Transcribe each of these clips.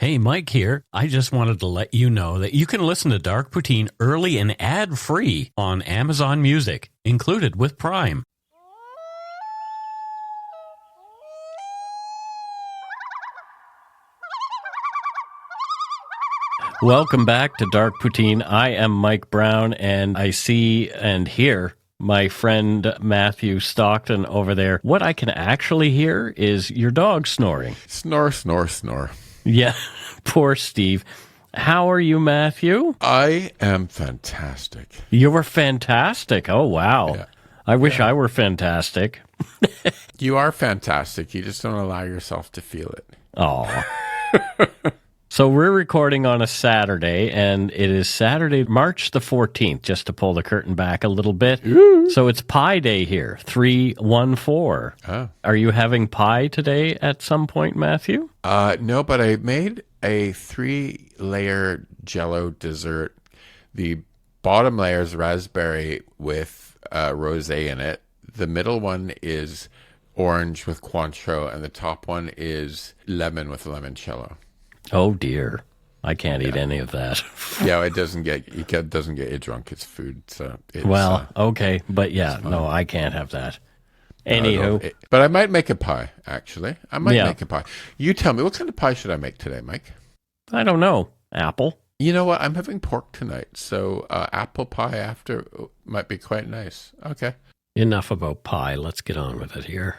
Hey, Mike here. I just wanted to let you know that you can listen to Dark Poutine early and ad-free on Amazon Music, included with Prime. Welcome back to Dark Poutine. I am Mike Brown, and I see and hear my friend Matthew Stockton over there. What I can actually hear is your dog snoring. Snore, snore, snore. Yeah, poor Steve. How are you, Matthew? I am fantastic. You were fantastic. Oh, wow. Yeah. I wish I were fantastic. You are fantastic. You just don't allow yourself to feel it. Oh. So we're recording on a Saturday, and it is Saturday, March the 14th, just to pull the curtain back a little bit. Ooh. So it's Pie Day here, 314. Oh. Are you having pie today at some point, Matthew? No, but I made a 3-layer Jell-O dessert. The bottom layer is raspberry with rosé in it. The middle one is orange with Cointreau, and the top one is lemon with limoncello. Oh dear, I can't eat any of that. Yeah, it doesn't get you drunk. It's food, so it's, okay, but yeah, no, I can't have that. Anywho, but I might make a pie. Actually, I might make a pie. You tell me, what kind of pie should I make today, Mike? I don't know. Apple. You know what? I'm having pork tonight, so apple pie after might be quite nice. Okay. Enough about pie. Let's get on with it here.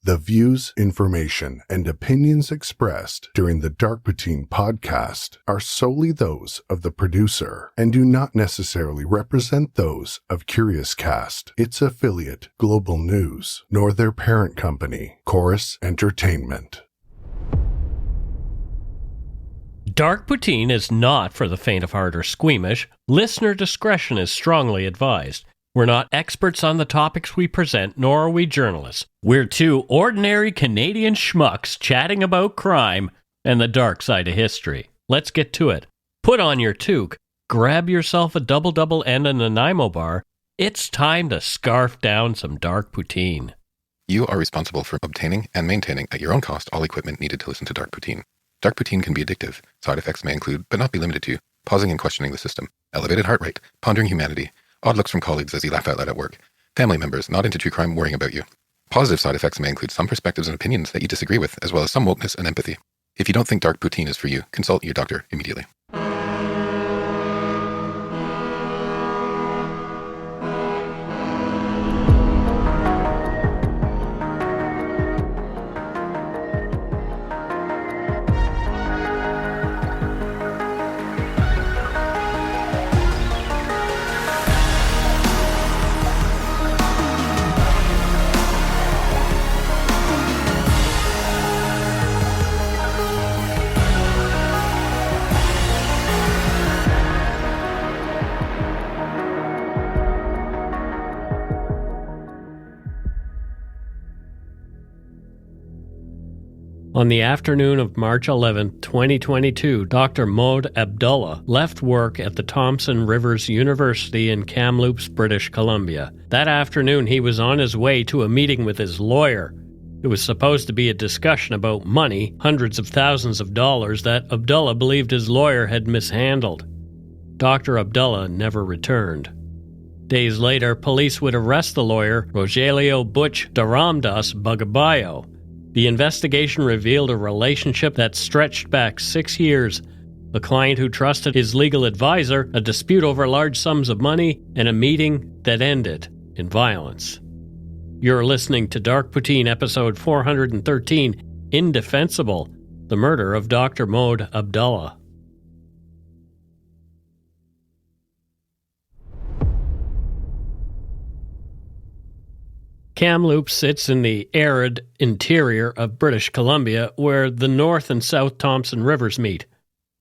The views, information, and opinions expressed during the Dark Poutine podcast are solely those of the producer and do not necessarily represent those of Curious Cast, its affiliate, Global News, nor their parent company, Chorus Entertainment. Dark Poutine is not for the faint of heart or squeamish. Listener discretion is strongly advised. We're not experts on the topics we present, nor are we journalists. We're two ordinary Canadian schmucks chatting about crime and the dark side of history. Let's get to it. Put on your toque, grab yourself a double and a Nanaimo bar. It's time to scarf down some Dark Poutine. You are responsible for obtaining and maintaining at your own cost all equipment needed to listen to Dark Poutine. Dark Poutine can be addictive. Side effects may include, but not be limited to, pausing and questioning the system, elevated heart rate, pondering humanity, odd looks from colleagues as you laugh out loud at work, family members not into true crime worrying about you. Positive side effects may include some perspectives and opinions that you disagree with, as well as some wokeness and empathy. If you don't think Dark Poutine is for you, consult your doctor immediately. On the afternoon of March 11, 2022, Dr. Mohd Abdullah left work at the Thompson Rivers University in Kamloops, British Columbia. That afternoon, he was on his way to a meeting with his lawyer. It was supposed to be a discussion about money, hundreds of thousands of dollars, that Abdullah believed his lawyer had mishandled. Dr. Abdullah never returned. Days later, police would arrest the lawyer, Rogelio Butch Daramdas Bagabayo. The investigation revealed a relationship that stretched back 6 years, a client who trusted his legal advisor, a dispute over large sums of money, and a meeting that ended in violence. You're listening to Dark Poutine, episode 413, Indefensible, the murder of Dr. Mohd Abdullah. Kamloops sits in the arid interior of British Columbia, where the North and South Thompson Rivers meet.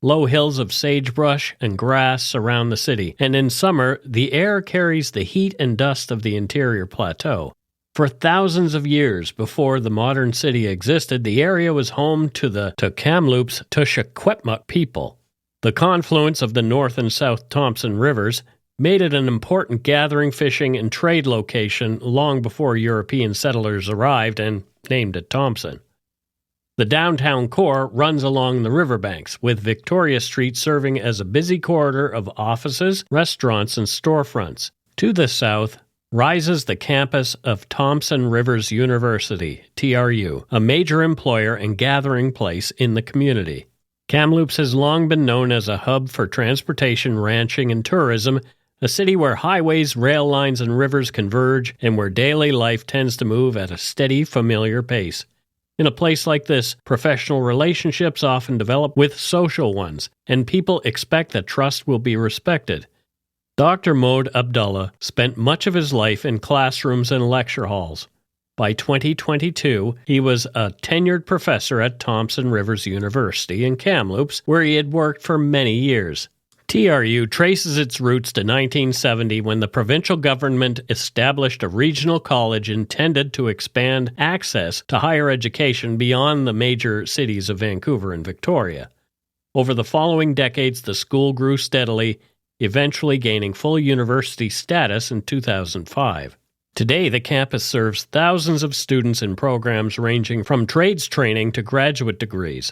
Low hills of sagebrush and grass surround the city, and in summer, the air carries the heat and dust of the interior plateau. For thousands of years before the modern city existed, the area was home to the Kamloops Tushuquetmuk people. The confluence of the North and South Thompson Rivers made it an important gathering, fishing, and trade location long before European settlers arrived and named it Thompson. The downtown core runs along the riverbanks, with Victoria Street serving as a busy corridor of offices, restaurants, and storefronts. To the south rises the campus of Thompson Rivers University, TRU, a major employer and gathering place in the community. Kamloops has long been known as a hub for transportation, ranching, and tourism, a city where highways, rail lines, and rivers converge, and where daily life tends to move at a steady, familiar pace. In a place like this, professional relationships often develop with social ones, and people expect that trust will be respected. Dr. Mohd Abdullah spent much of his life in classrooms and lecture halls. By 2022, he was a tenured professor at Thompson Rivers University in Kamloops, where he had worked for many years. TRU traces its roots to 1970 when the provincial government established a regional college intended to expand access to higher education beyond the major cities of Vancouver and Victoria. Over the following decades, the school grew steadily, eventually gaining full university status in 2005. Today, the campus serves thousands of students in programs ranging from trades training to graduate degrees.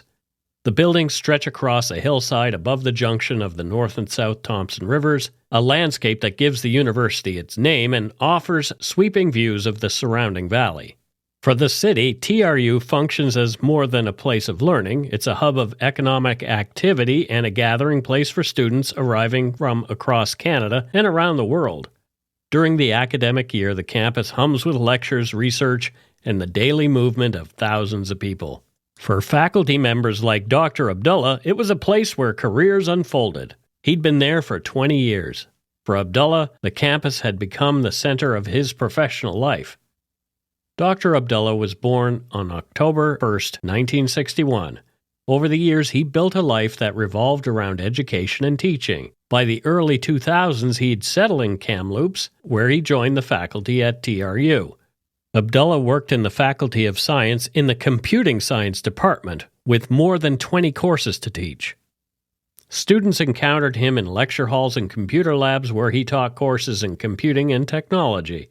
The buildings stretch across a hillside above the junction of the North and South Thompson Rivers, a landscape that gives the university its name and offers sweeping views of the surrounding valley. For the city, TRU functions as more than a place of learning. It's a hub of economic activity and a gathering place for students arriving from across Canada and around the world. During the academic year, the campus hums with lectures, research, and the daily movement of thousands of people. For faculty members like Dr. Abdullah, it was a place where careers unfolded. He'd been there for 20 years. For Abdullah, the campus had become the center of his professional life. Dr. Abdullah was born on October 1st, 1961. Over the years, he built a life that revolved around education and teaching. By the early 2000s, he'd settled in Kamloops, where he joined the faculty at TRU. Abdullah worked in the Faculty of Science in the Computing Science Department, with more than 20 courses to teach. Students encountered him in lecture halls and computer labs where he taught courses in computing and technology.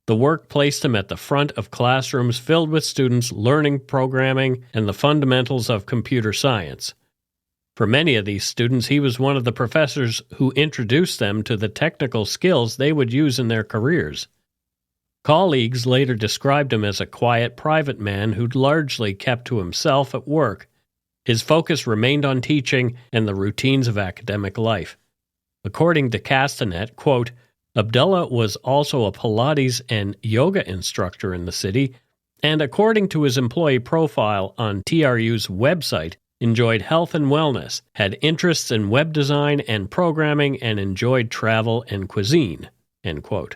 The work placed him at the front of classrooms filled with students learning programming and the fundamentals of computer science. For many of these students, he was one of the professors who introduced them to the technical skills they would use in their careers. Colleagues later described him as a quiet, private man who'd largely kept to himself at work. His focus remained on teaching and the routines of academic life. According to Castanet, quote, Abdullah was also a Pilates and yoga instructor in the city, and according to his employee profile on TRU's website, enjoyed health and wellness, had interests in web design and programming, and enjoyed travel and cuisine, end quote.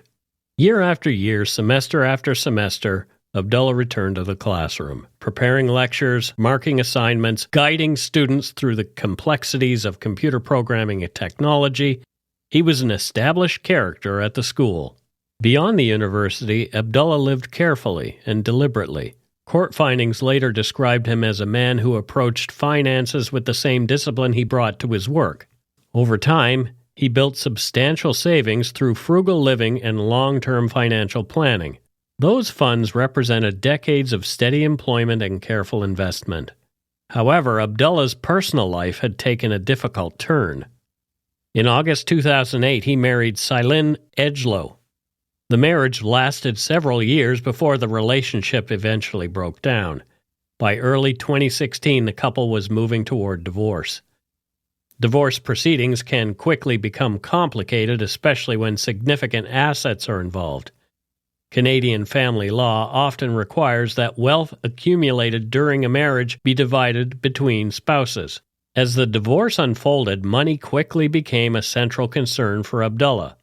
Year after year, semester after semester, Abdullah returned to the classroom, preparing lectures, marking assignments, guiding students through the complexities of computer programming and technology. He was an established character at the school. Beyond the university, Abdullah lived carefully and deliberately. Court findings later described him as a man who approached finances with the same discipline he brought to his work. Over time, he built substantial savings through frugal living and long-term financial planning. Those funds represented decades of steady employment and careful investment. However, Abdullah's personal life had taken a difficult turn. In August 2008, he married Cylin Edgelow. The marriage lasted several years before the relationship eventually broke down. By early 2016, the couple was moving toward divorce. Divorce proceedings can quickly become complicated, especially when significant assets are involved. Canadian family law often requires that wealth accumulated during a marriage be divided between spouses. As the divorce unfolded, money quickly became a central concern for Abdullah.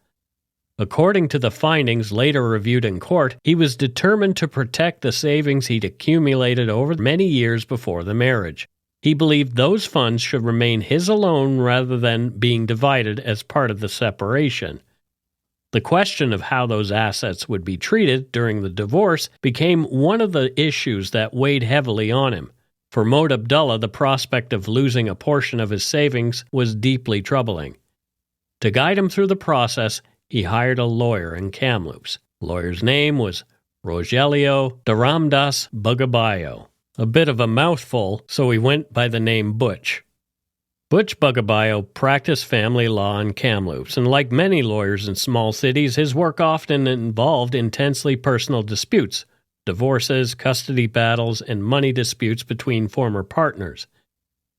According to the findings later reviewed in court, he was determined to protect the savings he'd accumulated over many years before the marriage. He believed those funds should remain his alone rather than being divided as part of the separation. The question of how those assets would be treated during the divorce became one of the issues that weighed heavily on him. For Mohd Abdullah, the prospect of losing a portion of his savings was deeply troubling. To guide him through the process, he hired a lawyer in Kamloops. The lawyer's name was Rogelio Daramdas Bugabayo. A bit of a mouthful, so he went by the name Butch. Butch Bugabio practiced family law in Kamloops, and like many lawyers in small cities, his work often involved intensely personal disputes, divorces, custody battles, and money disputes between former partners.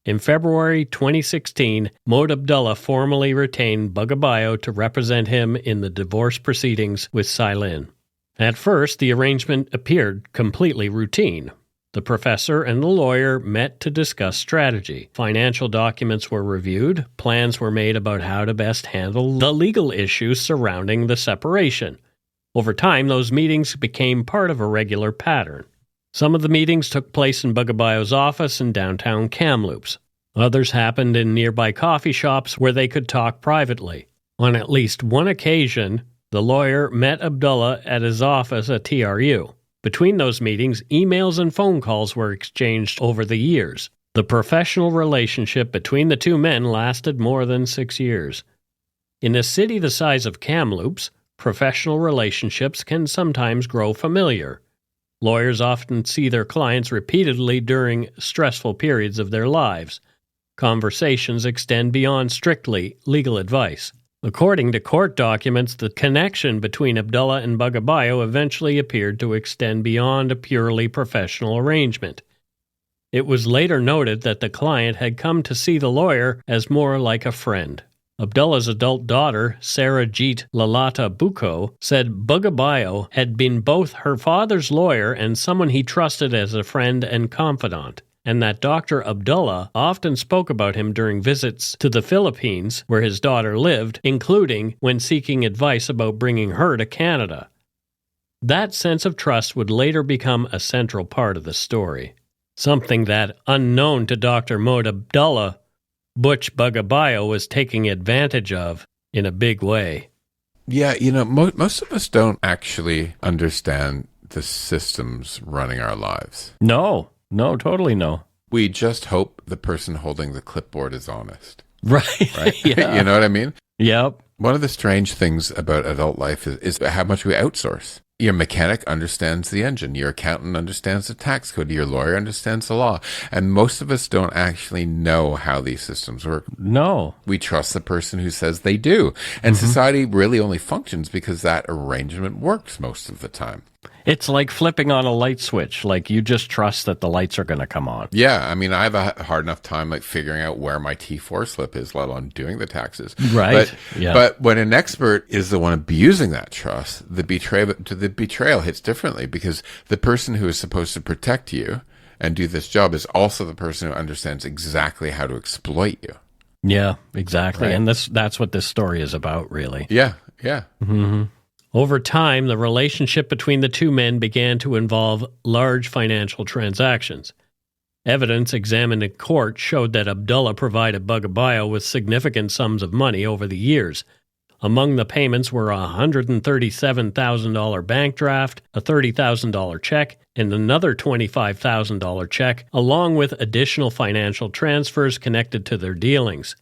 In February 2016, Mohd Abdullah formally retained Bugabio to represent him in the divorce proceedings with Ceylin. At first, the arrangement appeared completely routine. The professor and the lawyer met to discuss strategy. Financial documents were reviewed. Plans were made about how to best handle the legal issues surrounding the separation. Over time, those meetings became part of a regular pattern. Some of the meetings took place in Bugabio's office in downtown Kamloops. Others happened in nearby coffee shops where they could talk privately. On at least one occasion, the lawyer met Abdullah at his office at TRU. Between those meetings, emails and phone calls were exchanged over the years. The professional relationship between the two men lasted more than 6 years. In a city the size of Kamloops, professional relationships can sometimes grow familiar. Lawyers often see their clients repeatedly during stressful periods of their lives. Conversations extend beyond strictly legal advice. According to court documents, the connection between Abdullah and Bugabio eventually appeared to extend beyond a purely professional arrangement. It was later noted that the client had come to see the lawyer as more like a friend. Abdullah's adult daughter, Sarah Jeet Lalata Buko, said Bugabio had been both her father's lawyer and someone he trusted as a friend and confidant, and that Dr. Abdullah often spoke about him during visits to the Philippines, where his daughter lived, including when seeking advice about bringing her to Canada. That sense of trust would later become a central part of the story, something that, unknown to Dr. Mohd Abdullah, Butch Bugabio was taking advantage of in a big way. Yeah, most of us don't actually understand the systems running our lives. No, totally no. We just hope the person holding the clipboard is honest. Right? Yeah. You know what I mean? Yep. One of the strange things about adult life is how much we outsource. Your mechanic understands the engine. Your accountant understands the tax code. Your lawyer understands the law. And most of us don't actually know how these systems work. No. We trust the person who says they do. And society really only functions because that arrangement works most of the time. It's like flipping on a light switch. Like, you just trust that the lights are going to come on. Yeah, I mean, I have a hard enough time figuring out where my T4 slip is, let alone doing the taxes. Right. But when an expert is the one abusing that trust, the betrayal hits differently, because the person who is supposed to protect you and do this job is also the person who understands exactly how to exploit you. Yeah, exactly. Right. And that's what this story is about, really. Yeah. Mm-hmm. Over time, the relationship between the two men began to involve large financial transactions. Evidence examined in court showed that Abdullah provided Bugabio with significant sums of money over the years. Among the payments were a $137,000 bank draft, a $30,000 check, and another $25,000 check, along with additional financial transfers connected to their dealings.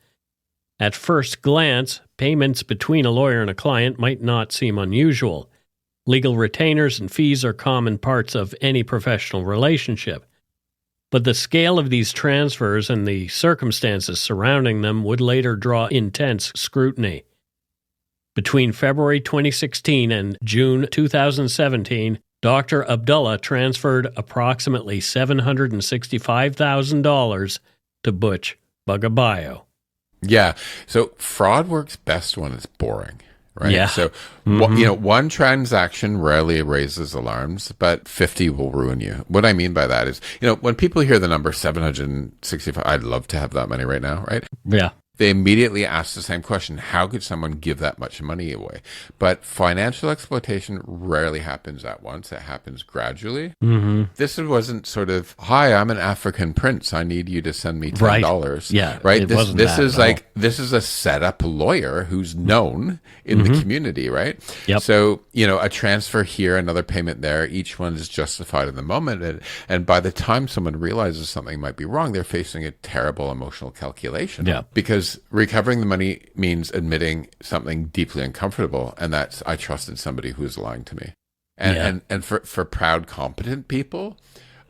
At first glance, payments between a lawyer and a client might not seem unusual. Legal retainers and fees are common parts of any professional relationship. But the scale of these transfers and the circumstances surrounding them would later draw intense scrutiny. Between February 2016 and June 2017, Dr. Abdullah transferred approximately $765,000 to Butch Bugabio. Yeah. So fraud works best when it's boring, right? Yeah. So, one transaction rarely raises alarms, but 50 will ruin you. What I mean by that is, when people hear the number 765, I'd love to have that money right now, right? Yeah. They immediately ask the same question: how could someone give that much money away? But financial exploitation rarely happens at once. It happens gradually. Mm-hmm. This wasn't sort of, hi, I'm an African prince, I need you to send me $10. Right. Yeah. Right. This is a setup lawyer who's known in the community, right? Yep. So, a transfer here, another payment there, each one is justified in the moment. And by the time someone realizes something might be wrong, they're facing a terrible emotional calculation. Yeah. Because recovering the money means admitting something deeply uncomfortable, and that's, I trusted somebody who was lying to me. And for proud, competent people,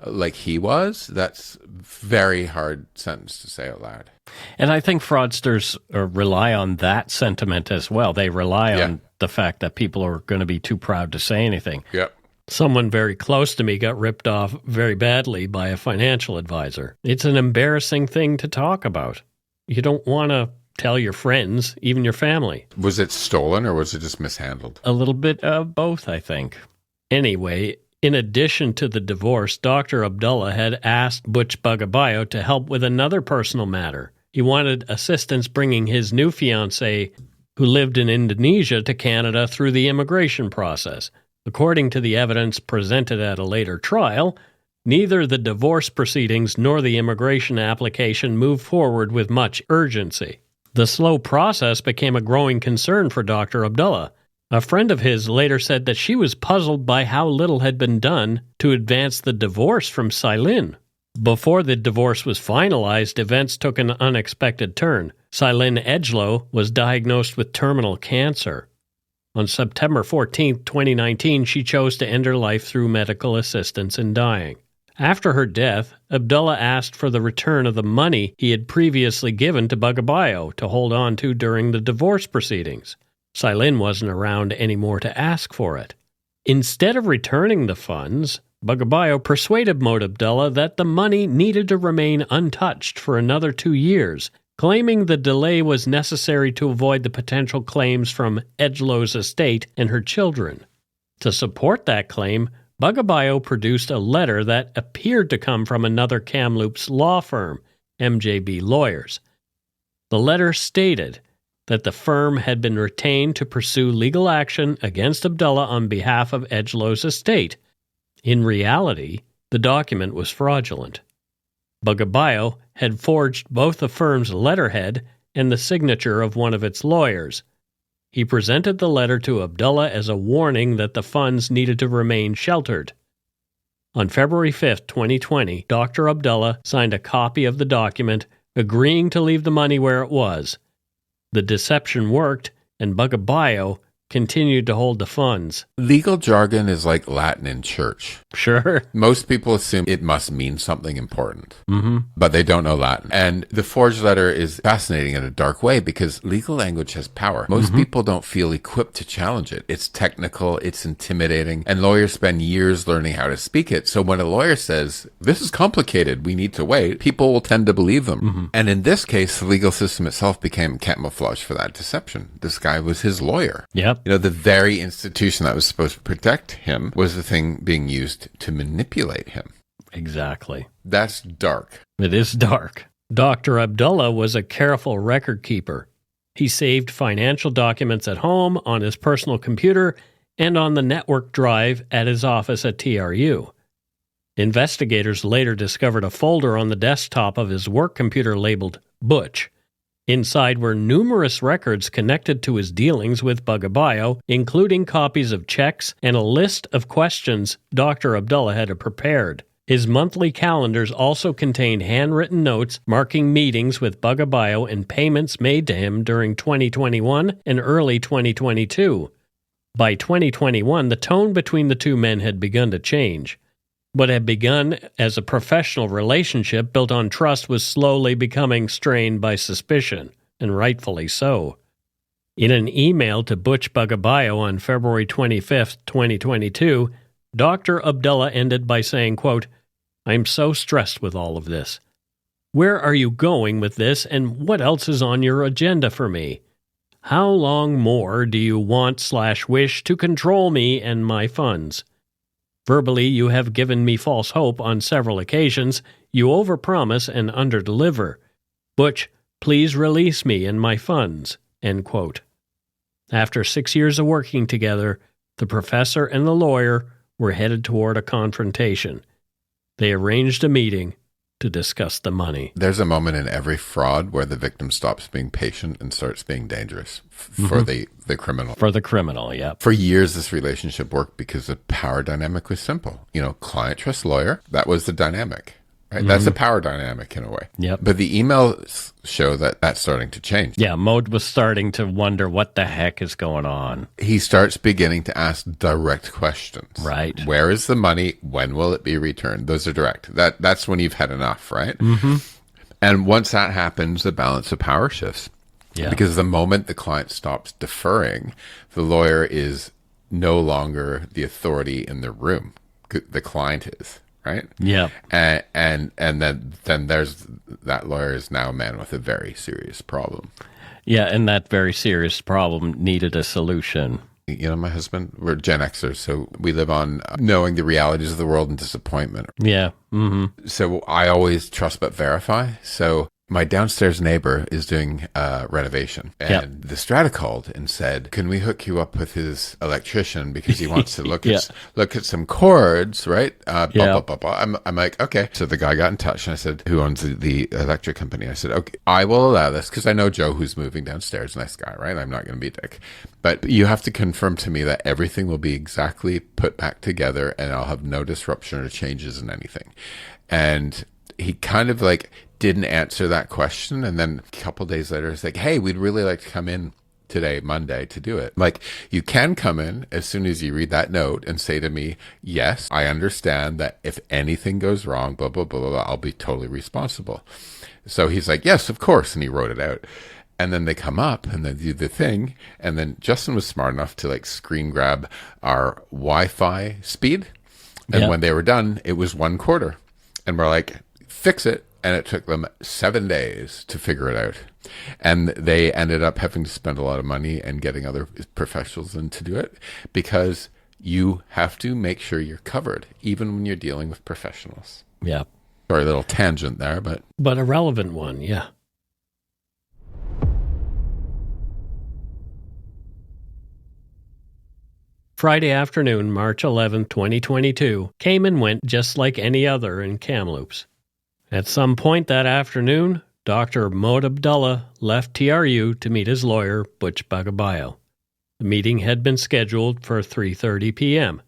like he was, that's very hard sentence to say out loud. And I think fraudsters rely on that sentiment as well. They rely on the fact that people are going to be too proud to say anything. Yep. Someone very close to me got ripped off very badly by a financial advisor. It's an embarrassing thing to talk about. You don't want to tell your friends, even your family. Was it stolen or was it just mishandled? A little bit of both, I think. Anyway, in addition to the divorce, Dr. Abdullah had asked Butch Bagabayo to help with another personal matter. He wanted assistance bringing his new fiancée, who lived in Indonesia, to Canada through the immigration process. According to the evidence presented at a later trial, neither the divorce proceedings nor the immigration application moved forward with much urgency. The slow process became a growing concern for Dr. Abdullah. A friend of his later said that she was puzzled by how little had been done to advance the divorce from Sailin. Before the divorce was finalized, events took an unexpected turn. Sailin Edgelow was diagnosed with terminal cancer. On September 14, 2019, she chose to end her life through medical assistance in dying. After her death, Abdullah asked for the return of the money he had previously given to Bagabayo to hold on to during the divorce proceedings. Sailin wasn't around anymore to ask for it. Instead of returning the funds, Bagabayo persuaded Mohd Abdullah that the money needed to remain untouched for another 2 years, claiming the delay was necessary to avoid the potential claims from Edgelow's estate and her children. To support that claim, Bagabayo produced a letter that appeared to come from another Kamloops law firm, MJB Lawyers. The letter stated that the firm had been retained to pursue legal action against Abdullah on behalf of Edgelow's estate. In reality, the document was fraudulent. Bagabayo had forged both the firm's letterhead and the signature of one of its lawyers. He presented the letter to Abdullah as a warning that the funds needed to remain sheltered. On February 5, 2020, Dr. Abdullah signed a copy of the document, agreeing to leave the money where it was. The deception worked, and Bagabayo continued to hold the funds. Legal jargon is like Latin in church. Sure. Most people assume it must mean something important, but they don't know Latin. And the forged letter is fascinating in a dark way because legal language has power. Most people don't feel equipped to challenge it. It's technical, it's intimidating, and lawyers spend years learning how to speak it. So when a lawyer says, this is complicated, we need to wait, people will tend to believe them. And in this case, the legal system itself became camouflage for that deception. This guy was his lawyer. Yep. You know, the very institution that was supposed to protect him was the thing being used to manipulate him. Exactly. That's dark. It is dark. Dr. Abdullah was a careful record keeper. He saved financial documents at home, on his personal computer, and on the network drive at his office at TRU. Investigators later discovered a folder on the desktop of his work computer labeled Butch. Inside were numerous records connected to his dealings with Bagabayo, including copies of checks and a list of questions Dr. Abdullah had prepared. His monthly calendars also contained handwritten notes marking meetings with Bagabayo and payments made to him during 2021 and early 2022. By 2021, the tone between the two men had begun to change. What had begun as a professional relationship built on trust was slowly becoming strained by suspicion, and rightfully so. In an email to Butch Bagabayo on February 25, 2022, Dr. Abdullah ended by saying, quote, "I'm so stressed with all of this. Where are you going with this, and what else is on your agenda for me? How long more do you want/wish to control me and my funds? Verbally, you have given me false hope on several occasions. You overpromise and underdeliver. Butch, please release me and my funds." End quote. After 6 years of working together, the professor and the lawyer were headed toward a confrontation. They arranged a meeting to discuss the money. There's a moment in every fraud where the victim stops being patient and starts being dangerous for the criminal. For the criminal, yeah. For years, this relationship worked because the power dynamic was simple. You know, client trusts lawyer. That was the dynamic, Right? That's a power dynamic in a way. Yep. But the emails show that that's starting to change. Yeah, Mohd was starting to wonder what the heck is going on. He starts beginning to ask direct questions. Right. Where is the money? When will it be returned? Those are direct. That's when you've had enough, right? Mm-hmm. And once that happens, the balance of power shifts. Yeah. Because the moment the client stops deferring, the lawyer is no longer the authority in the room. The client is. Right. Yeah. And then there's that lawyer is now a man with a very serious problem. Yeah, and that very serious problem needed a solution. You know, my husband, we're Gen Xers, so we live on knowing the realities of the world and disappointment. Yeah. Mm-hmm. So I always trust but verify. So my downstairs neighbor is doing renovation, and the strata called and said, "Can we hook you up with his electrician because he wants to look at some cords, right?" Blah, blah, blah, blah. I'm like, okay. So the guy got in touch, and I said, "Who owns the electric company?" I said, "Okay, I will allow this because I know Joe, who's moving downstairs, nice guy, right? I'm not going to be a dick, but you have to confirm to me that everything will be exactly put back together, and I'll have no disruption or changes in anything." And he kind of like didn't answer that question, and then a couple days later it's like, "Hey, we'd really like to come in today, Monday, to do it." Like, you can come in as soon as you read that note and say to me, "Yes, I understand that if anything goes wrong, blah blah blah blah, blah, I'll be totally responsible." So he's like, "Yes, of course," and he wrote it out. And then they come up and they do the thing, and then Justin was smart enough to like screen grab our Wi-Fi speed, and when they were done, it was 1/4, and we're like, "Fix it." And it took them 7 days to figure it out. And they ended up having to spend a lot of money and getting other professionals in to do it, because you have to make sure you're covered, even when you're dealing with professionals. Yeah. Sorry, a little tangent there, but a relevant one, yeah. Friday afternoon, March 11, 2022, came and went just like any other in Kamloops. At some point that afternoon, Dr. Mohd Abdullah left TRU to meet his lawyer, Butch Bagabayo. The meeting had been scheduled for 3:30 p.m.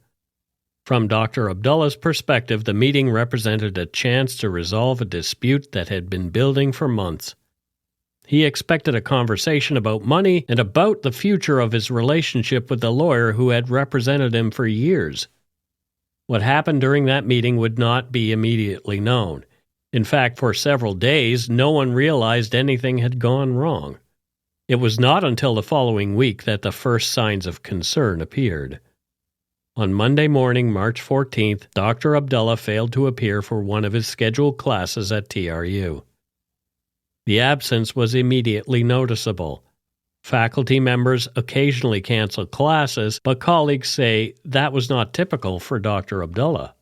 From Dr. Abdullah's perspective, the meeting represented a chance to resolve a dispute that had been building for months. He expected a conversation about money and about the future of his relationship with the lawyer who had represented him for years. What happened during that meeting would not be immediately known. In fact, for several days, no one realized anything had gone wrong. It was not until the following week that the first signs of concern appeared. On Monday morning, March 14th, Dr. Abdullah failed to appear for one of his scheduled classes at TRU. The absence was immediately noticeable. Faculty members occasionally cancel classes, but colleagues say that was not typical for Dr. Abdullah.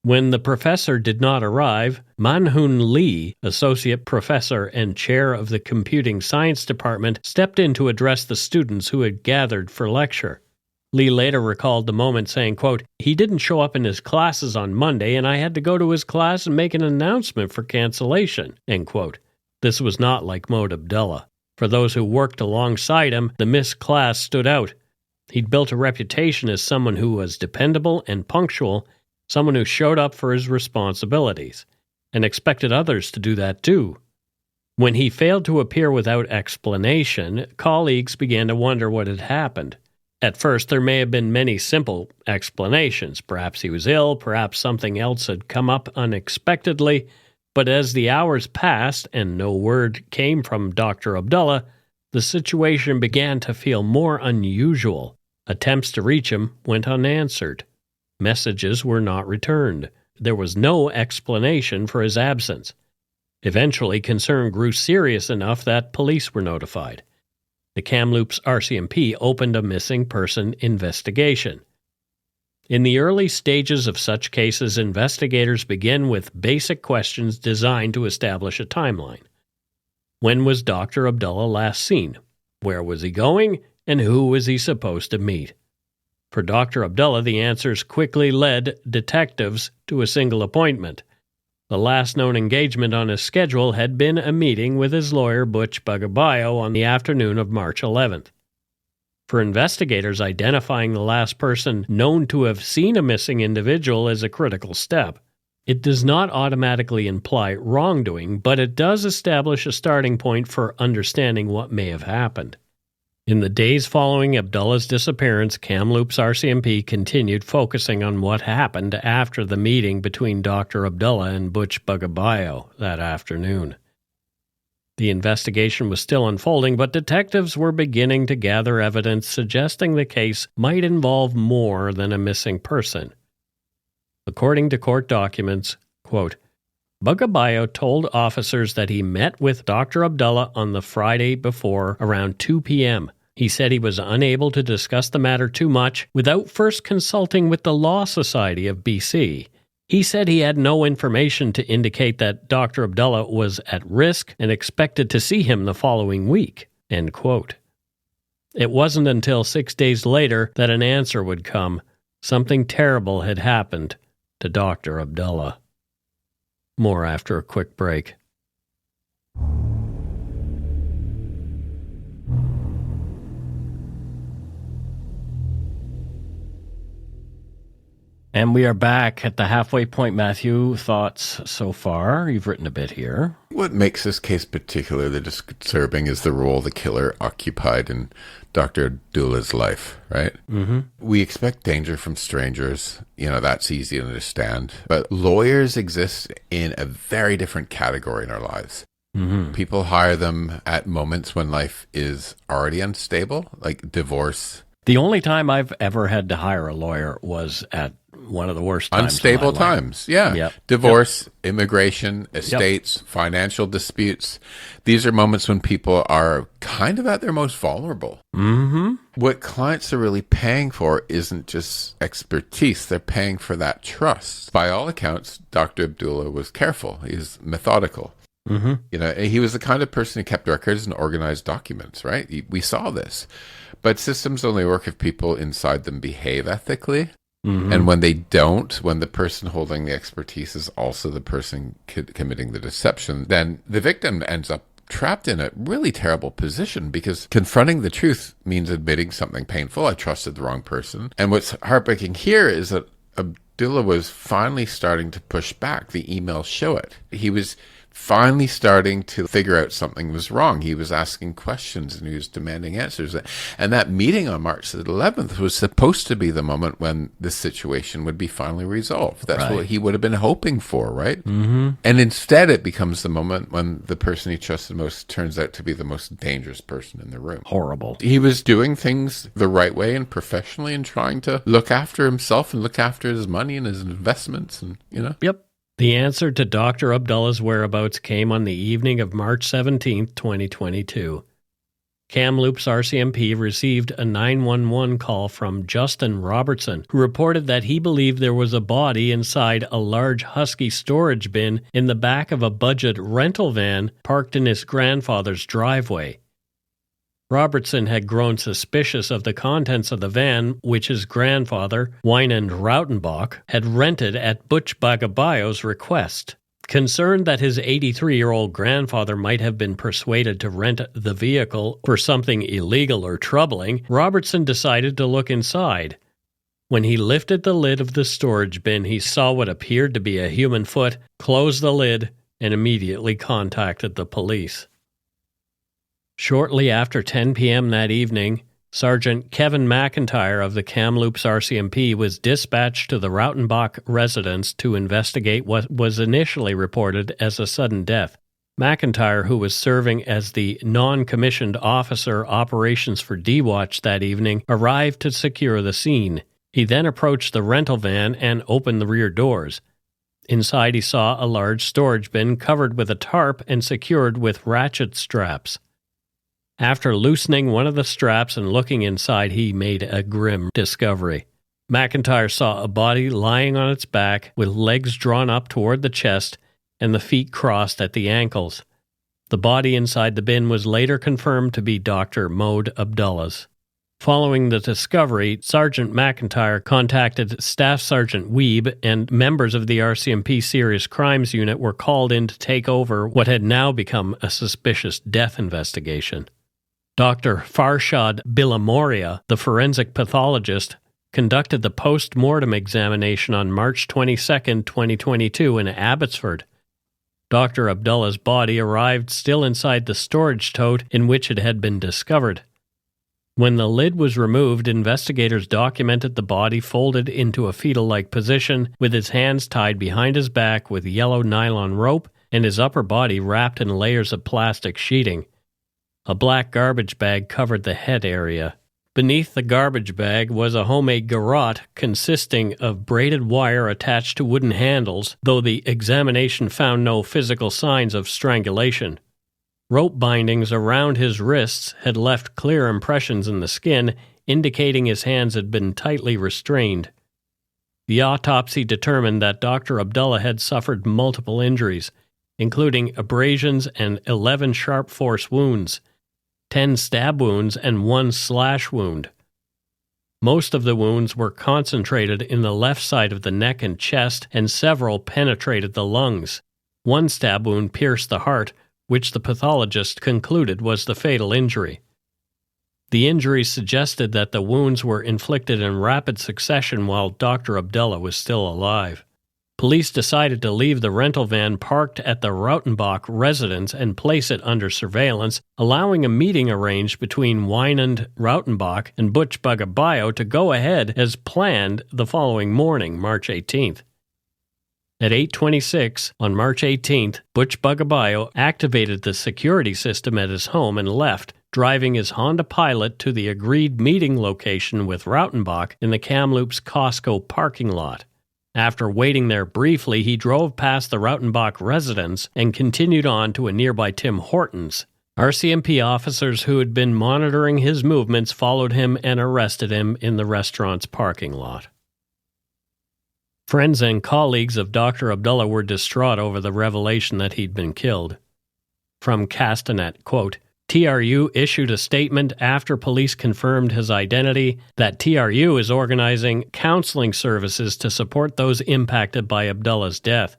When the professor did not arrive, Man-Hoon Lee, associate professor and chair of the computing science department, stepped in to address the students who had gathered for lecture. Lee later recalled the moment saying, quote, "He didn't show up in his classes on Monday, and I had to go to his class and make an announcement for cancellation," end quote. This was not like Mohd Abdullah. For those who worked alongside him, the missed class stood out. He'd built a reputation as someone who was dependable and punctual, someone who showed up for his responsibilities, and expected others to do that too. When he failed to appear without explanation, colleagues began to wonder what had happened. At first, there may have been many simple explanations. Perhaps he was ill, perhaps something else had come up unexpectedly, but as the hours passed and no word came from Dr. Abdullah, the situation began to feel more unusual. Attempts to reach him went unanswered. Messages were not returned. There was no explanation for his absence. Eventually, concern grew serious enough that police were notified. The Kamloops RCMP opened a missing person investigation. In the early stages of such cases, investigators begin with basic questions designed to establish a timeline. When was Dr. Abdullah last seen? Where was he going? And who was he supposed to meet? For Dr. Abdullah, the answers quickly led detectives to a single appointment. The last known engagement on his schedule had been a meeting with his lawyer, Butch Bagabayo, on the afternoon of March 11th. For investigators, identifying the last person known to have seen a missing individual is a critical step. It does not automatically imply wrongdoing, but it does establish a starting point for understanding what may have happened. In the days following Abdullah's disappearance, Kamloops RCMP continued focusing on what happened after the meeting between Dr. Abdullah and Butch Bagabayo that afternoon. The investigation was still unfolding, but detectives were beginning to gather evidence suggesting the case might involve more than a missing person. According to court documents, quote, Bagabayo told officers that he met with Dr. Abdullah on the Friday before around 2 p.m. He said he was unable to discuss the matter too much without first consulting with the Law Society of BC. He said he had no information to indicate that Dr. Abdullah was at risk and expected to see him the following week. End quote. It wasn't until 6 days later that an answer would come. Something terrible had happened to Dr. Abdullah. More after a quick break. And we are back at the halfway point, Matthew. Thoughts so far? You've written a bit here. What makes this case particularly disturbing is the role the killer occupied in Dr. Abdullah's life, right? Mm-hmm. We expect danger from strangers. That's easy to understand. But lawyers exist in a very different category in our lives. Mm-hmm. People hire them at moments when life is already unstable, like divorce. The only time I've ever had to hire a lawyer was at one of the worst times. Unstable times, yeah. Yep. Divorce, immigration, estates, financial disputes. These are moments when people are kind of at their most vulnerable. Mm-hmm. What clients are really paying for isn't just expertise. They're paying for that trust. By all accounts, Dr. Abdullah was careful. He's methodical. Mm-hmm. He was the kind of person who kept records and organized documents, right? We saw this. But systems only work if people inside them behave ethically. Mm-hmm. And when they don't, when the person holding the expertise is also the person committing the deception, then the victim ends up trapped in a really terrible position, because confronting the truth means admitting something painful. I trusted the wrong person. And what's heartbreaking here is that Abdullah was finally starting to push back. The emails show it. He was finally starting to figure out something was wrong. He was asking questions and he was demanding answers. And that meeting on March the 11th was supposed to be the moment when this situation would be finally resolved. That's what he would have been hoping for, right? Mm-hmm. And instead it becomes the moment when the person he trusted most turns out to be the most dangerous person in the room. Horrible. He was doing things the right way and professionally and trying to look after himself and look after his money and his investments and, Yep. The answer to Dr. Abdullah's whereabouts came on the evening of March 17, 2022. Kamloops RCMP received a 911 call from Justin Robertson, who reported that he believed there was a body inside a large Husky storage bin in the back of a budget rental van parked in his grandfather's driveway. Robertson had grown suspicious of the contents of the van, which his grandfather, Wynand Rautenbach, had rented at Butch Bagabayo's request. Concerned that his 83-year-old grandfather might have been persuaded to rent the vehicle for something illegal or troubling, Robertson decided to look inside. When he lifted the lid of the storage bin, he saw what appeared to be a human foot, closed the lid, and immediately contacted the police. Shortly after 10 p.m. that evening, Sergeant Kevin McIntyre of the Kamloops RCMP was dispatched to the Rautenbach residence to investigate what was initially reported as a sudden death. McIntyre, who was serving as the non-commissioned officer operations for D-Watch that evening, arrived to secure the scene. He then approached the rental van and opened the rear doors. Inside he saw a large storage bin covered with a tarp and secured with ratchet straps. After loosening one of the straps and looking inside, he made a grim discovery. McIntyre saw a body lying on its back with legs drawn up toward the chest and the feet crossed at the ankles. The body inside the bin was later confirmed to be Dr. Mohd Abdullah's. Following the discovery, Sergeant McIntyre contacted Staff Sergeant Weeb, and members of the RCMP Serious Crimes Unit were called in to take over what had now become a suspicious death investigation. Dr. Farshad Bilamoria, the forensic pathologist, conducted the post-mortem examination on March 22, 2022 in Abbotsford. Dr. Abdullah's body arrived still inside the storage tote in which it had been discovered. When the lid was removed, investigators documented the body folded into a fetal-like position with his hands tied behind his back with yellow nylon rope and his upper body wrapped in layers of plastic sheeting. A black garbage bag covered the head area. Beneath the garbage bag was a homemade garrote consisting of braided wire attached to wooden handles, though the examination found no physical signs of strangulation. Rope bindings around his wrists had left clear impressions in the skin, indicating his hands had been tightly restrained. The autopsy determined that Dr. Abdullah had suffered multiple injuries, including abrasions and 11 sharp force wounds, 10 stab wounds, and 1 slash wound. Most of the wounds were concentrated in the left side of the neck and chest, and several penetrated the lungs. 1 stab wound pierced the heart, which the pathologist concluded was the fatal injury. The injuries suggested that the wounds were inflicted in rapid succession while Dr. Abdullah was still alive. Police decided to leave the rental van parked at the Rautenbach residence and place it under surveillance, allowing a meeting arranged between Wynand Rautenbach and Butch Bagabayo to go ahead as planned the following morning, March 18th. At 8:26 on March 18th, Butch Bagabayo activated the security system at his home and left, driving his Honda Pilot to the agreed meeting location with Rautenbach in the Kamloops Costco parking lot. After waiting there briefly, he drove past the Rautenbach residence and continued on to a nearby Tim Hortons. RCMP officers who had been monitoring his movements followed him and arrested him in the restaurant's parking lot. Friends and colleagues of Dr. Abdullah were distraught over the revelation that he'd been killed. From Castanet, quote, TRU issued a statement after police confirmed his identity that TRU is organizing counseling services to support those impacted by Abdullah's death.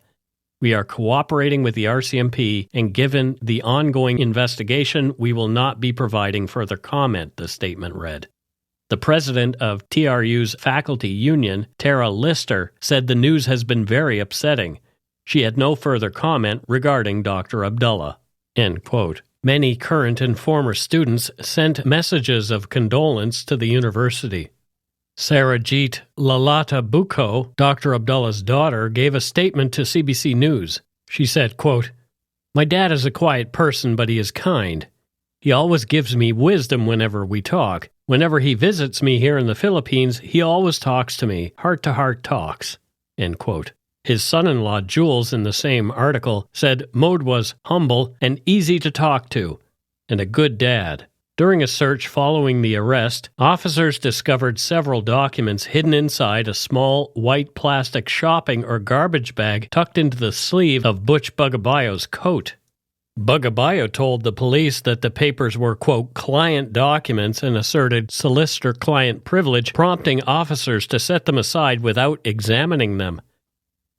We are cooperating with the RCMP, and given the ongoing investigation, we will not be providing further comment, the statement read. The president of TRU's faculty union, Tara Lister, said the news has been very upsetting. She had no further comment regarding Dr. Abdullah. End quote. Many current and former students sent messages of condolence to the university. Sarajit Lalata Buko, Dr. Abdullah's daughter, gave a statement to CBC News. She said, quote, My dad is a quiet person, but he is kind. He always gives me wisdom whenever we talk. Whenever he visits me here in the Philippines, he always talks to me, heart-to-heart talks. End quote. His son-in-law, Jules, in the same article, said Mohd was humble and easy to talk to, and a good dad. During a search following the arrest, officers discovered several documents hidden inside a small white plastic shopping or garbage bag tucked into the sleeve of Butch Bagabayo's coat. Bagabayo told the police that the papers were, quote, client documents and asserted solicitor-client privilege, prompting officers to set them aside without examining them.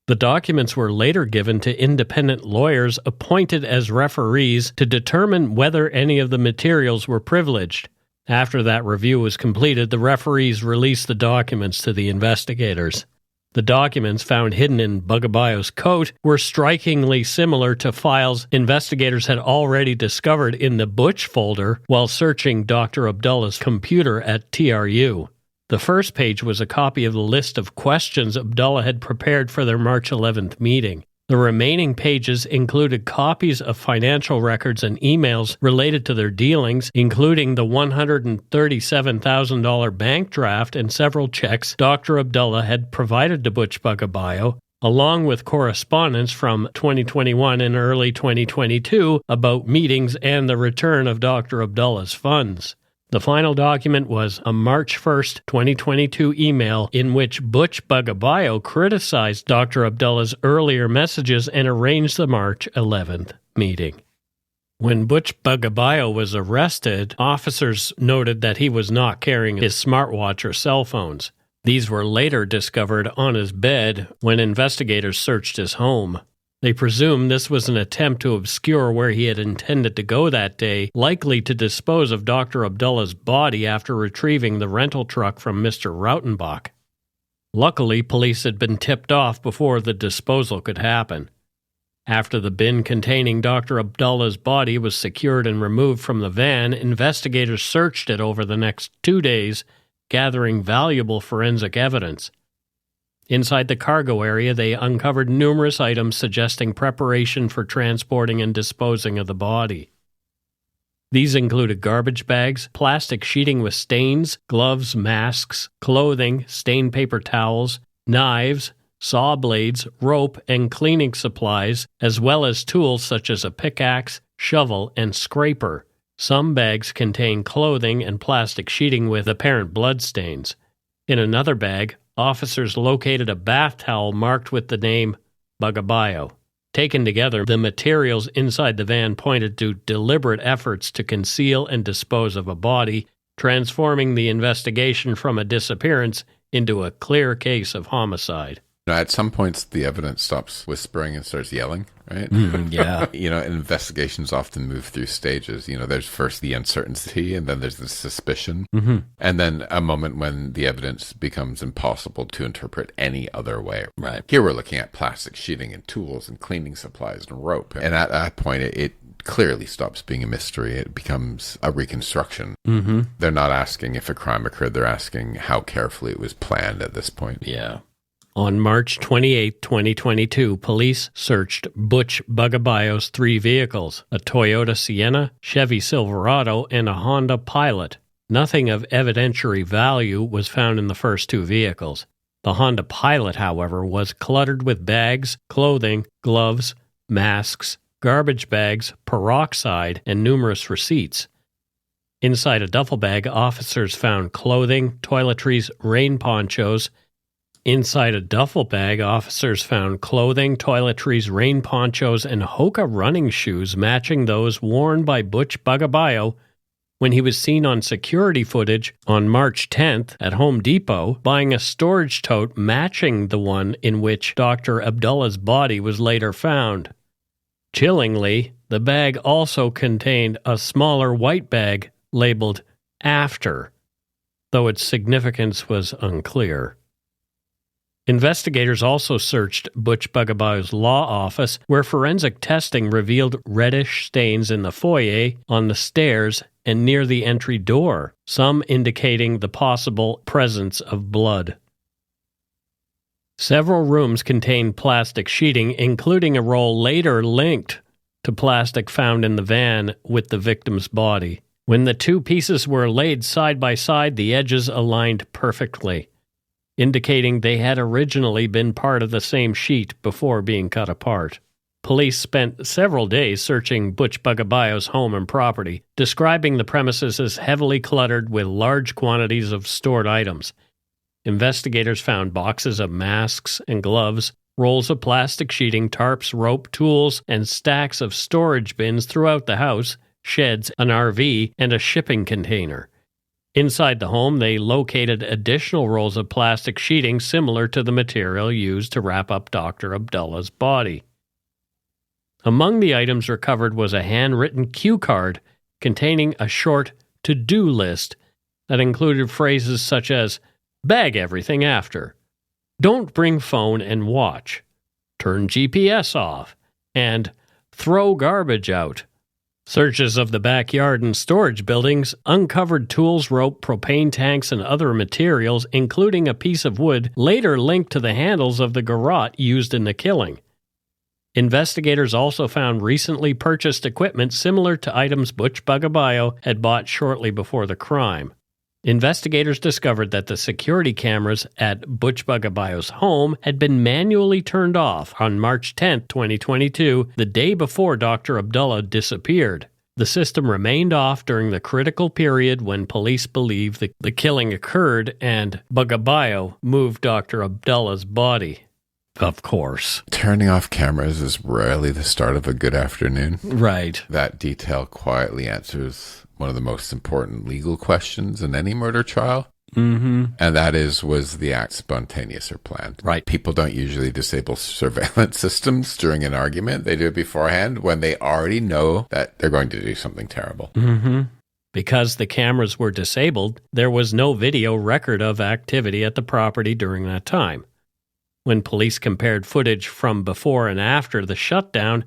The documents were later given to independent lawyers appointed as referees to determine whether any of the materials were privileged. After that review was completed, the referees released the documents to the investigators. The documents found hidden in Bagabayo's coat were strikingly similar to files investigators had already discovered in the Butch folder while searching Dr. Abdullah's computer at TRU. The first page was a copy of the list of questions Abdullah had prepared for their March 11th meeting. The remaining pages included copies of financial records and emails related to their dealings, including the $137,000 bank draft and several checks Dr. Abdullah had provided to Butch Bagabayo, along with correspondence from 2021 and early 2022 about meetings and the return of Dr. Abdullah's funds. The final document was a March 1, 2022 email in which Butch Bagabayo criticized Dr. Abdullah's earlier messages and arranged the March 11th meeting. When Butch Bagabayo was arrested, officers noted that he was not carrying his smartwatch or cell phones. These were later discovered on his bed when investigators searched his home. They presumed this was an attempt to obscure where he had intended to go that day, likely to dispose of Dr. Abdullah's body after retrieving the rental truck from Mr. Rautenbach. Luckily, police had been tipped off before the disposal could happen. After the bin containing Dr. Abdullah's body was secured and removed from the van, investigators searched it over the next 2 days, gathering valuable forensic evidence. Inside the cargo area, they uncovered numerous items suggesting preparation for transporting and disposing of the body. These included garbage bags, plastic sheeting with stains, gloves, masks, clothing, stained paper towels, knives, saw blades, rope, and cleaning supplies, as well as tools such as a pickaxe, shovel, and scraper. Some bags contained clothing and plastic sheeting with apparent bloodstains. In another bag, officers located a bath towel marked with the name Bagabayo. Taken together, the materials inside the van pointed to deliberate efforts to conceal and dispose of a body, transforming the investigation from a disappearance into a clear case of homicide. At some points, the evidence stops whispering and starts yelling, right? Yeah. Investigations often move through stages. There's first the uncertainty, and then there's the suspicion, and then a moment when the evidence becomes impossible to interpret any other way. Right. Here we're looking at plastic sheeting and tools and cleaning supplies and rope. And at that point, it clearly stops being a mystery. It becomes a reconstruction. They're not asking if a crime occurred. They're asking how carefully it was planned at this point. Yeah. On March 28, 2022, police searched Butch Bagabayo's 3 vehicles, a Toyota Sienna, Chevy Silverado, and a Honda Pilot. Nothing of evidentiary value was found in the first 2 vehicles. The Honda Pilot, however, was cluttered with bags, clothing, gloves, masks, garbage bags, peroxide, and numerous receipts. Inside a duffel bag, officers found clothing, toiletries, rain ponchos. Inside a duffel bag, officers found clothing, toiletries, rain ponchos, and Hoka running shoes matching those worn by Butch Bagabayo when he was seen on security footage on March 10th at Home Depot buying a storage tote matching the one in which Dr. Abdullah's body was later found. Chillingly, the bag also contained a smaller white bag labeled After, though its significance was unclear. Investigators also searched Butch Bagabayo's law office, where forensic testing revealed reddish stains in the foyer, on the stairs, and near the entry door, some indicating the possible presence of blood. Several rooms contained plastic sheeting, including a roll later linked to plastic found in the van with the victim's body. When the 2 pieces were laid side by side, the edges aligned perfectly, indicating they had originally been part of the same sheet before being cut apart. Police spent several days searching Butch Bagabayo's home and property, describing the premises as heavily cluttered with large quantities of stored items. Investigators found boxes of masks and gloves, rolls of plastic sheeting, tarps, rope, tools, and stacks of storage bins throughout the house, sheds, an RV, and a shipping container. Inside the home, they located additional rolls of plastic sheeting similar to the material used to wrap up Dr. Abdullah's body. Among the items recovered was a handwritten cue card containing a short to-do list that included phrases such as, "Bag everything after," "Don't bring phone and watch," "Turn GPS off," and "Throw garbage out." Searches of the backyard and storage buildings uncovered tools, rope, propane tanks, and other materials, including a piece of wood later linked to the handles of the garrote used in the killing. Investigators also found recently purchased equipment similar to items Butch Bagabayo had bought shortly before the crime. Investigators discovered that the security cameras at Butch Bagabayo's home had been manually turned off on March 10, 2022, the day before Dr. Abdullah disappeared. The system remained off during the critical period when police believed the killing occurred and Bagabayo moved Dr. Abdullah's body. Of course. Turning off cameras is rarely the start of a good afternoon. Right. That detail quietly answers one of the most important legal questions in any murder trial. Mm-hmm. And that was the act spontaneous or planned? Right. People don't usually disable surveillance systems during an argument. They do it beforehand when they already know that they're going to do something terrible. Mm-hmm. Because the cameras were disabled, there was no video record of activity at the property during that time. When police compared footage from before and after the shutdown,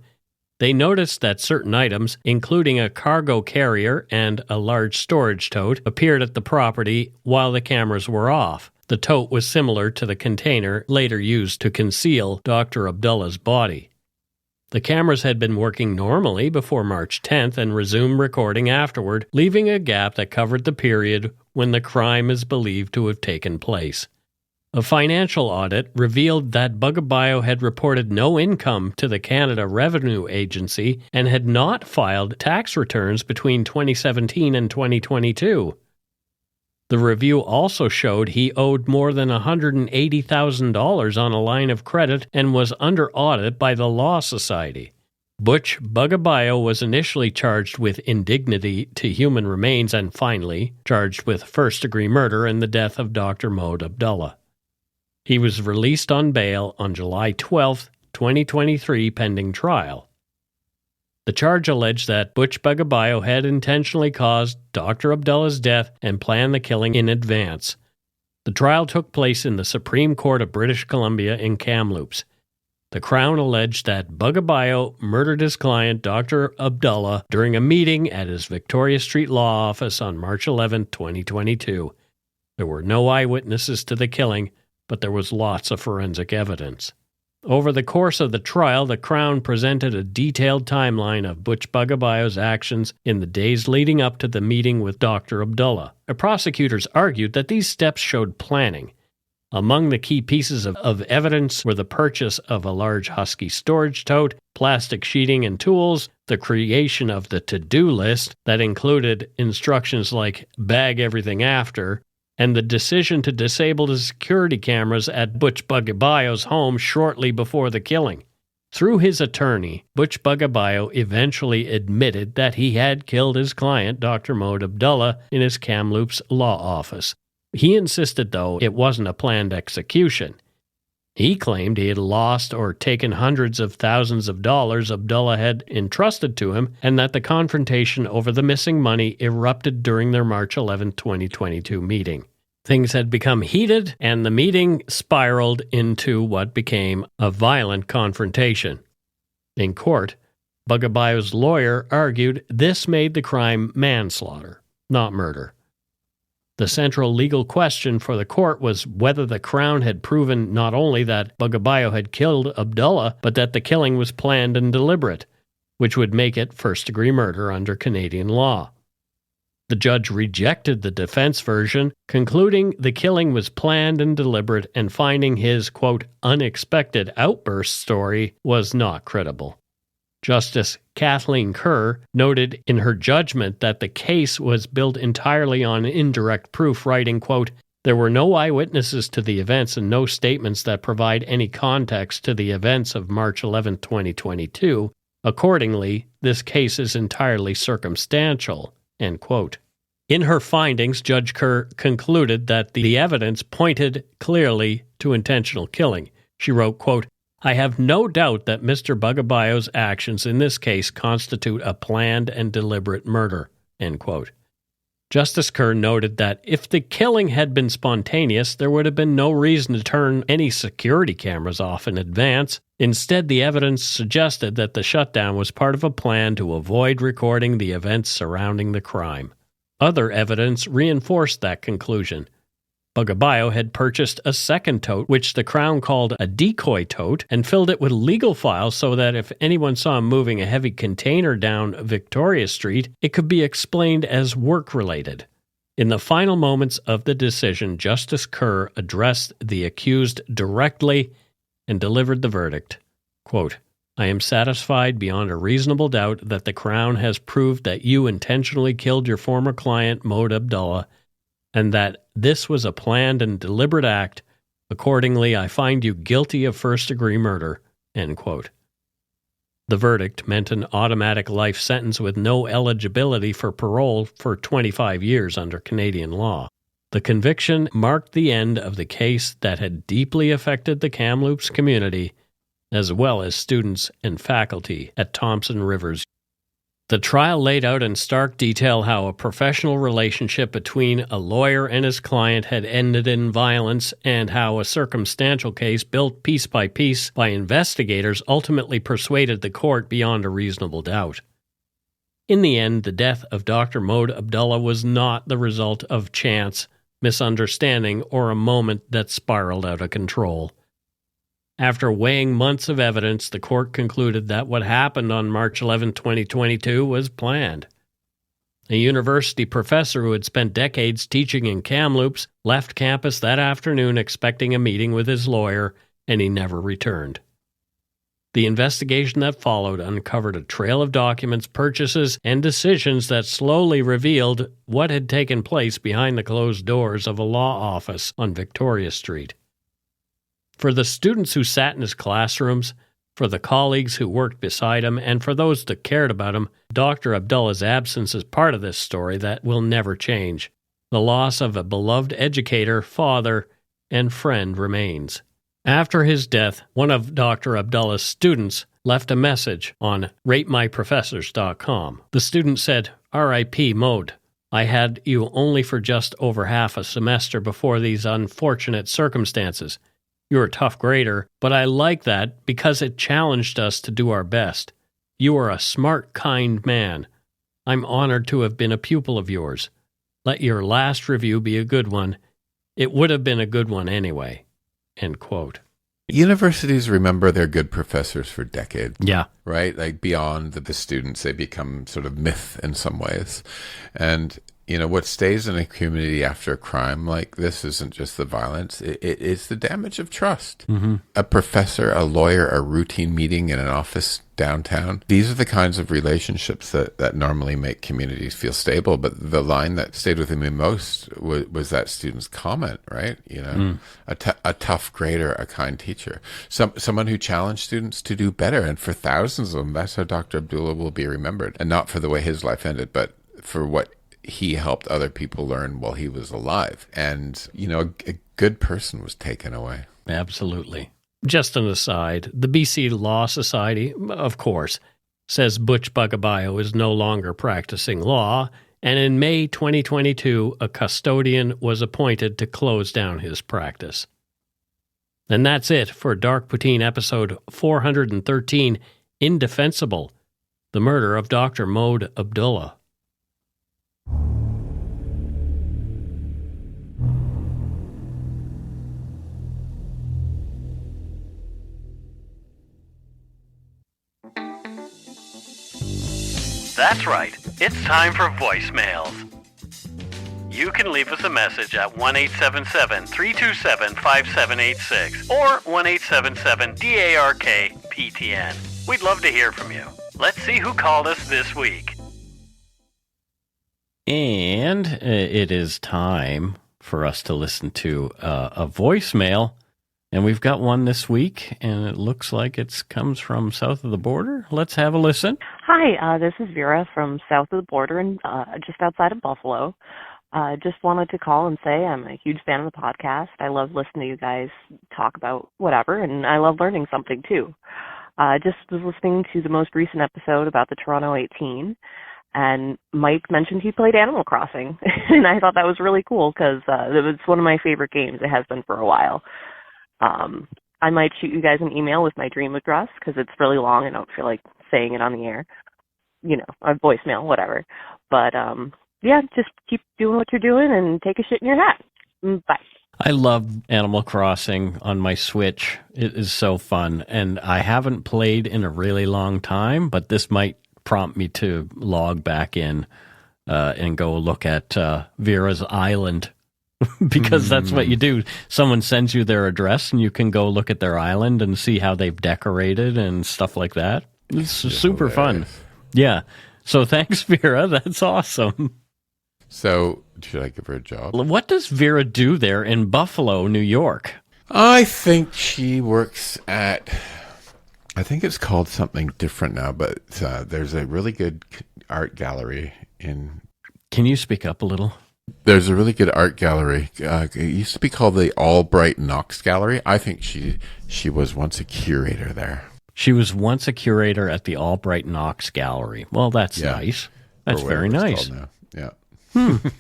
they noticed that certain items, including a cargo carrier and a large storage tote, appeared at the property while the cameras were off. The tote was similar to the container later used to conceal Dr. Abdullah's body. The cameras had been working normally before March 10th and resumed recording afterward, leaving a gap that covered the period when the crime is believed to have taken place. A financial audit revealed that Bugabio had reported no income to the Canada Revenue Agency and had not filed tax returns between 2017 and 2022. The review also showed he owed more than $180,000 on a line of credit and was under audit by the Law Society. Butch Bugabio was initially charged with indignity to human remains and finally charged with first-degree murder in the death of Dr. Mohd Abdullah. He was released on bail on July 12, 2023, pending trial. The charge alleged that Butch Bugabio had intentionally caused Dr. Abdullah's death and planned the killing in advance. The trial took place in the Supreme Court of British Columbia in Kamloops. The Crown alleged that Bugabio murdered his client, Dr. Abdullah, during a meeting at his Victoria Street law office on March 11, 2022. There were no eyewitnesses to the killing, but there was lots of forensic evidence. Over the course of the trial, the Crown presented a detailed timeline of Butch Bugabio's actions in the days leading up to the meeting with Dr. Abdullah. The prosecutors argued that these steps showed planning. Among the key pieces of evidence were the purchase of a large Husky storage tote, plastic sheeting and tools, the creation of the to-do list that included instructions like bag everything after, and the decision to disable the security cameras at Butch Bugabio's home shortly before the killing. Through his attorney, Butch Bugabio eventually admitted that he had killed his client, Dr. Mohd Abdullah, in his Kamloops law office. He insisted, though, it wasn't a planned execution. He claimed he had lost or taken hundreds of thousands of dollars Abdullah had entrusted to him, and that the confrontation over the missing money erupted during their March 11, 2022 meeting. Things had become heated, and the meeting spiraled into what became a violent confrontation. In court, Bugabio's lawyer argued this made the crime manslaughter, not murder. The central legal question for the court was whether the Crown had proven not only that Bugabio had killed Abdullah, but that the killing was planned and deliberate, which would make it first-degree murder under Canadian law. The judge rejected the defense version, concluding the killing was planned and deliberate and finding his, quote, unexpected outburst story was not credible. Justice Kathleen Kerr noted in her judgment that the case was built entirely on indirect proof, writing, quote, there were no eyewitnesses to the events and no statements that provide any context to the events of March 11, 2022. Accordingly, this case is entirely circumstantial, end quote. In her findings, Judge Kerr concluded that the evidence pointed clearly to intentional killing. She wrote, quote, I have no doubt that Mr. Bugabio's actions in this case constitute a planned and deliberate murder, end quote. Justice Kerr noted that if the killing had been spontaneous, there would have been no reason to turn any security cameras off in advance. Instead, the evidence suggested that the shutdown was part of a plan to avoid recording the events surrounding the crime. Other evidence reinforced that conclusion. Bugabio had purchased a second tote, which the Crown called a decoy tote, and filled it with legal files so that if anyone saw him moving a heavy container down Victoria Street, it could be explained as work-related. In the final moments of the decision, Justice Kerr addressed the accused directly and delivered the verdict. Quote, I am satisfied beyond a reasonable doubt that the Crown has proved that you intentionally killed your former client, Mohd Abdullah, and that this was a planned and deliberate act. Accordingly, I find you guilty of first-degree murder, end quote. The verdict meant an automatic life sentence with no eligibility for parole for 25 years under Canadian law. The conviction marked the end of the case that had deeply affected the Kamloops community, as well as students and faculty at Thompson Rivers. The trial laid out in stark detail how a professional relationship between a lawyer and his client had ended in violence, and how a circumstantial case built piece by piece by investigators ultimately persuaded the court beyond a reasonable doubt. In the end, the death of Dr. Mohd Abdullah was not the result of chance, misunderstanding, or a moment that spiraled out of control. After weighing months of evidence, the court concluded that what happened on March 11, 2022 was planned. A university professor who had spent decades teaching in Kamloops left campus that afternoon expecting a meeting with his lawyer, and he never returned. The investigation that followed uncovered a trail of documents, purchases, and decisions that slowly revealed what had taken place behind the closed doors of a law office on Victoria Street. For the students who sat in his classrooms, for the colleagues who worked beside him, and for those that cared about him, Dr. Abdullah's absence is part of this story that will never change. The loss of a beloved educator, father, and friend remains. After his death, one of Dr. Abdullah's students left a message on ratemyprofessors.com. The student said, "R.I.P. Mohd. I had you only for just over half a semester before these unfortunate circumstances. You're a tough grader, but I like that because it challenged us to do our best. You are a smart, kind man. I'm honored to have been a pupil of yours. Let your last review be a good one. It would have been a good one anyway." End quote. Universities remember their good professors for decades. Yeah. Right? Like beyond the students, they become sort of myth in some ways. And what stays in a community after a crime like this isn't just the violence, it is the damage of trust. Mm-hmm. A professor, a lawyer, a routine meeting in an office downtown. These are the kinds of relationships that normally make communities feel stable. But the line that stayed with me most was that student's comment, right? A tough grader, a kind teacher. Someone who challenged students to do better. And for thousands of them, that's how Dr. Abdullah will be remembered. And not for the way his life ended, but for what he helped other people learn while he was alive. And, a good person was taken away. Absolutely. Just an aside, the BC Law Society, of course, says Butch Bagabayo is no longer practicing law, and in May 2022, a custodian was appointed to close down his practice. And that's it for Dark Poutine episode 413, Indefensible, the murder of Dr. Mohd Abdullah. That's right. It's time for voicemails. You can leave us a message at 1-877-327-5786 or 1-877-DARK-PTN. We'd love to hear from you. Let's see who called us this week. And it is time for us to listen to a voicemail. And we've got one this week, and it looks like it comes from south of the border. Let's have a listen. Hi, this is Vera from south of the border and just outside of Buffalo. Just wanted to call and say I'm a huge fan of the podcast. I love listening to you guys talk about whatever, and I love learning something too. Just was listening to the most recent episode about the Toronto 18, and Mike mentioned he played Animal Crossing, and I thought that was really cool because it was one of my favorite games. It has been for a while. I might shoot you guys an email with my dream address because it's really long. I don't feel like saying it on the air, a voicemail, whatever. But, just keep doing what you're doing and take a shit in your hat. Bye. I love Animal Crossing on my Switch. It is so fun. And I haven't played in a really long time, but this might prompt me to log back in and go look at Vera's Island. Because that's what you do. Someone sends you their address and you can go look at their island and see how they've decorated and stuff like that. It's super fun. Yeah. So thanks, Vera. That's awesome. So should I give her a job? What does Vera do there in Buffalo, New York? I think she works at, I think it's called something different now, but there's a really good art gallery in. Can you speak up a little? There's a really good art gallery. It used to be called the Albright Knox Gallery. I think she was once a curator there. She was once a curator at the Albright Knox Gallery. Well, that's nice. That's very nice. Yeah.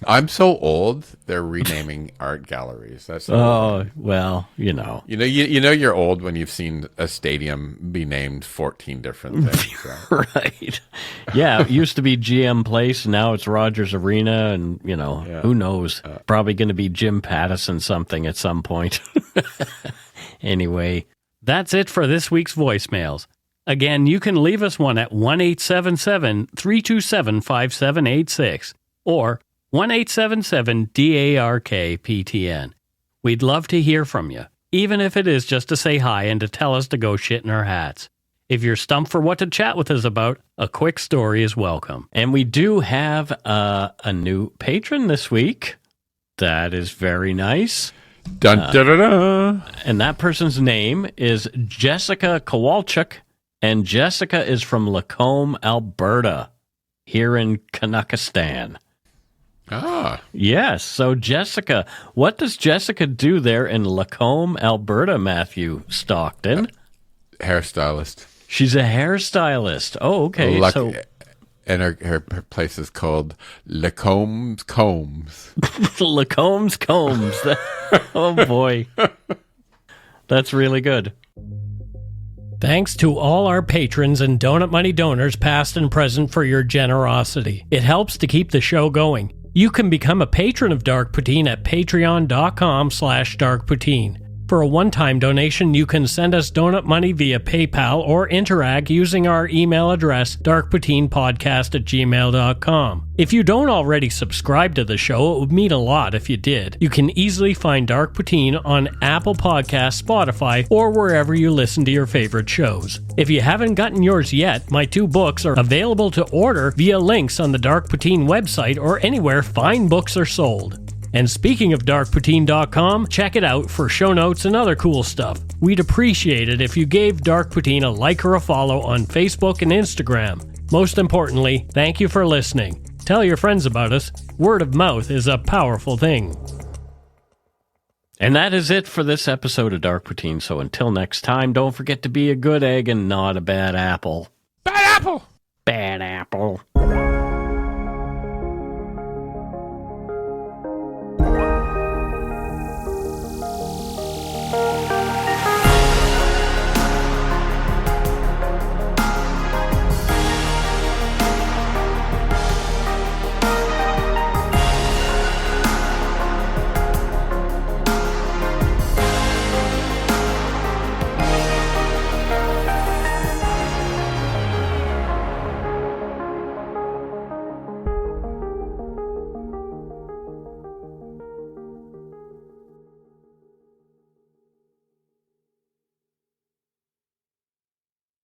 I'm so old. They're renaming art galleries. That's well, you know. You know you're old when you've seen a stadium be named 14 different things. Right? Right. Yeah, it used to be GM Place, now it's Rogers Arena, and who knows? Probably going to be Jim Pattison something at some point. Anyway, that's it for this week's voicemails. Again, you can leave us one at 1-877-327-5786 or 1-877-DARK-PTN. We'd love to hear from you, even if it is just to say hi and to tell us to go shit in our hats. If you're stumped for what to chat with us about, a quick story is welcome. And we do have a new patron this week. That is very nice. Dun, da, da, da. And that person's name is Jessica Kowalchuk, and Jessica is from Lacombe, Alberta, here in Kanakistan. Ah. Yes, so Jessica, what does Jessica do there in Lacombe, Alberta, Matthew Stockton? Hairstylist. She's a hairstylist. Oh, okay. And her place is called Lacombe's Combs. Lacombe's Combs. Oh, boy. That's really good. Thanks to all our patrons and Donut Money donors, past and present, for your generosity. It helps to keep the show going. You can become a patron of Dark Poutine at patreon.com/darkpoutine. For a one-time donation, you can send us donut money via PayPal or interact using our email address, darkpoutinepodcast@gmail.com. If you don't already subscribe to the show, it would mean a lot if you did. You can easily find Dark Poutine on Apple Podcasts, Spotify, or wherever you listen to your favorite shows. If you haven't gotten yours yet, my 2 books are available to order via links on the Dark Poutine website or anywhere fine books are sold. And speaking of darkpoutine.com, check it out for show notes and other cool stuff. We'd appreciate it if you gave Dark Poutine a like or a follow on Facebook and Instagram. Most importantly, thank you for listening. Tell your friends about us. Word of mouth is a powerful thing. And that is it for this episode of Dark Poutine. So until next time, don't forget to be a good egg and not a bad apple. Bad apple! Bad apple.